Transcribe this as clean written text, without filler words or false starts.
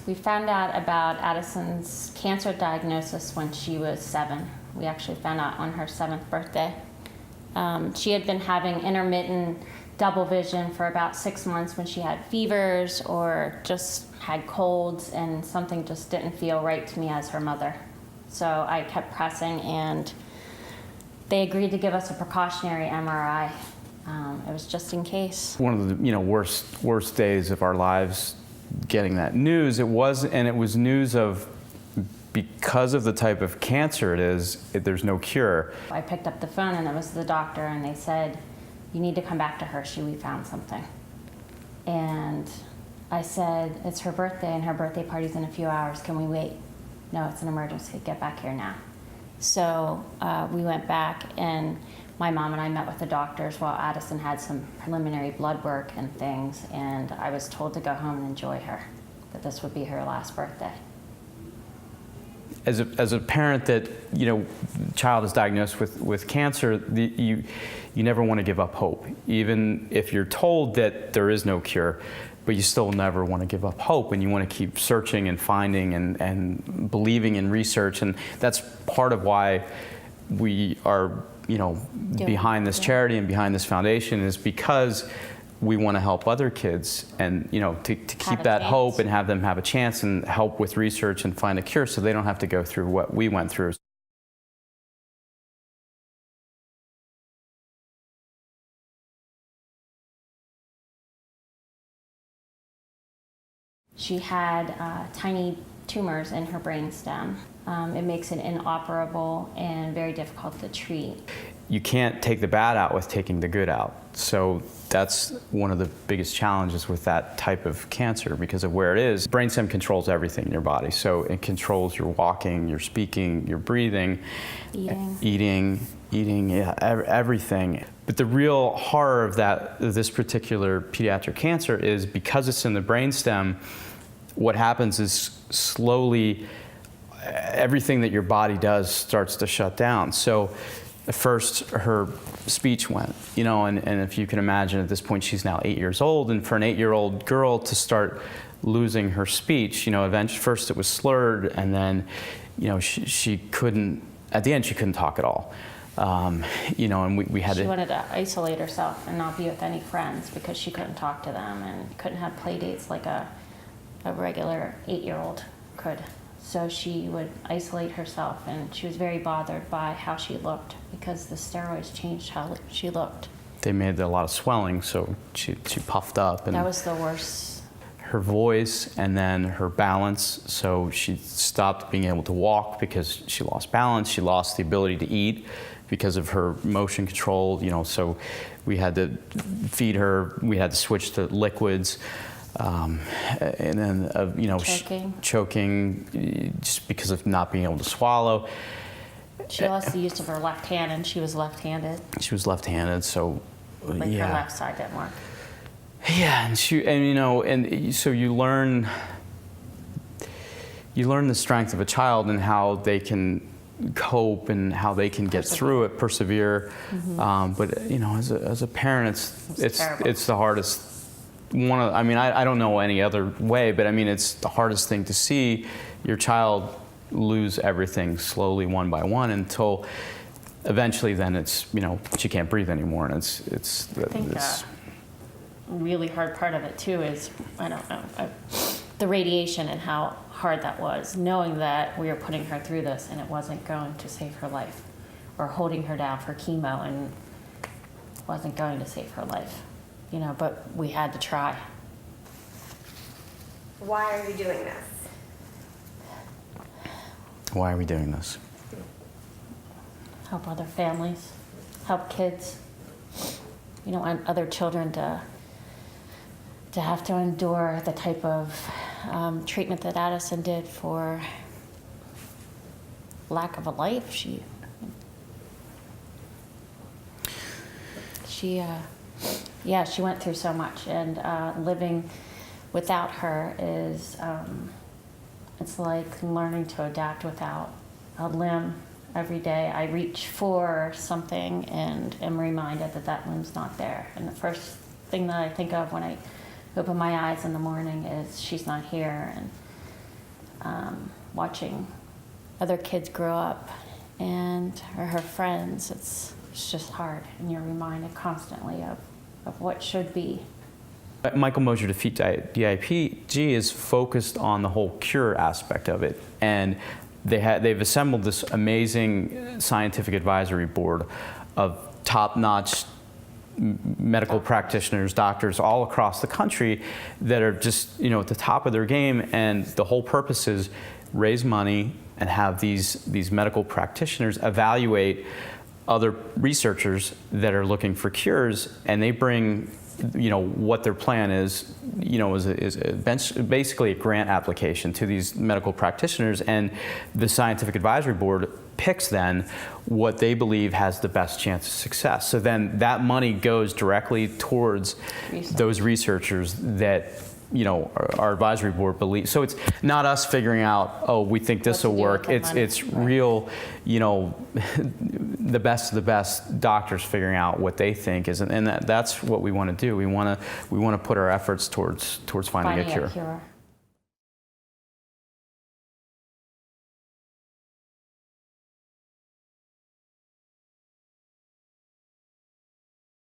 We found out about Addison's cancer diagnosis when she was 7. We actually found out on her 7th birthday. She had been having intermittent double vision for about 6 months when she had fevers or just had colds, and something just didn't feel right to me as her mother. So I kept pressing, and they agreed to give us a precautionary MRI. It was just in case. One of the worst days of our lives getting that news. It was news of, because of the type of cancer it is, there's no cure. I picked up the phone and it was the doctor, and they said, "You need to come back to Hershey, we found something." And I said, "It's her birthday and her birthday party's in a few hours, can we wait?" "No, it's an emergency, get back here now." So we went back, and my mom and I met with the doctors while Addison had some preliminary blood work and things, and I was told to go home and enjoy her, that this would be her last birthday. As a parent that, child is diagnosed with cancer, you never want to give up hope, even if you're told that there is no cure, but you still never want to give up hope, and you want to keep searching and finding and believing in research, and that's part of why we are, behind this charity and behind this foundation, is because we want to help other kids, and to keep that hope and have them have a chance and help with research and find a cure, so they don't have to go through what we went through. She had tiny tumors in her brainstem. It makes it inoperable and very difficult to treat. You can't take the bad out with taking the good out. So that's one of the biggest challenges with that type of cancer, because of where it is. Brainstem controls everything in your body. So it controls your walking, your speaking, your breathing, eating, yeah, everything. But the real horror of this particular pediatric cancer is, because it's in the brainstem, what happens is slowly everything that your body does starts to shut down. So first her speech went, and if you can imagine, at this point she's now 8 years old, and for an 8-year-old girl to start losing her speech, eventually first it was slurred, and then she couldn't, at the end she couldn't talk at all. And we had She wanted to isolate herself and not be with any friends because she couldn't talk to them and couldn't have play dates like a regular 8-year-old could. So she would isolate herself, and she was very bothered by how she looked because the steroids changed how she looked. They made a lot of swelling, so she puffed up. And that was the worst. Her voice, and then her balance. So she stopped being able to walk because she lost balance. She lost the ability to eat because of her motion control. So we had to feed her. We had to switch to liquids. And then, choking just because of not being able to swallow. She lost the use of her left hand, and she was left-handed. She was left-handed, so her left side didn't work. Yeah, and so you learn the strength of a child and how they can cope and how they can get through it, persevere. Mm-hmm. But as a parent, it's the hardest. I don't know any other way, but it's the hardest thing to see your child lose everything slowly, one by one, until eventually then it's, she can't breathe anymore, and it's really hard part of it too is, the radiation and how hard that was, knowing that we were putting her through this and it wasn't going to save her life, or holding her down for chemo and wasn't going to save her life. But we had to try. Why are you doing this? Why are we doing this? Help other families, help kids. You don't want other children to have to endure the type of treatment that Addison did for lack of a life. She went through so much, and living without her is, it's like learning to adapt without a limb. Every day I reach for something and am reminded that limb's not there. And the first thing that I think of when I open my eyes in the morning is she's not here. And watching other kids grow up or her friends. It's just hard, and you're reminded constantly of what should be. Michael Mosier Defeat DIPG is focused on the whole cure aspect of it, and they've assembled this amazing scientific advisory board of top-notch medical practitioners, doctors all across the country that are just at the top of their game, and the whole purpose is raise money and have these medical practitioners evaluate other researchers that are looking for cures, and they bring what their plan is basically a grant application to these medical practitioners, and the scientific advisory board picks then what they believe has the best chance of success. So then that money goes directly towards those researchers that our advisory board believes. So it's not us figuring out, oh, we think this will work. It's real, the best of the best doctors figuring out what they think is, and that's what we want to do. We want to put our efforts towards finding a cure.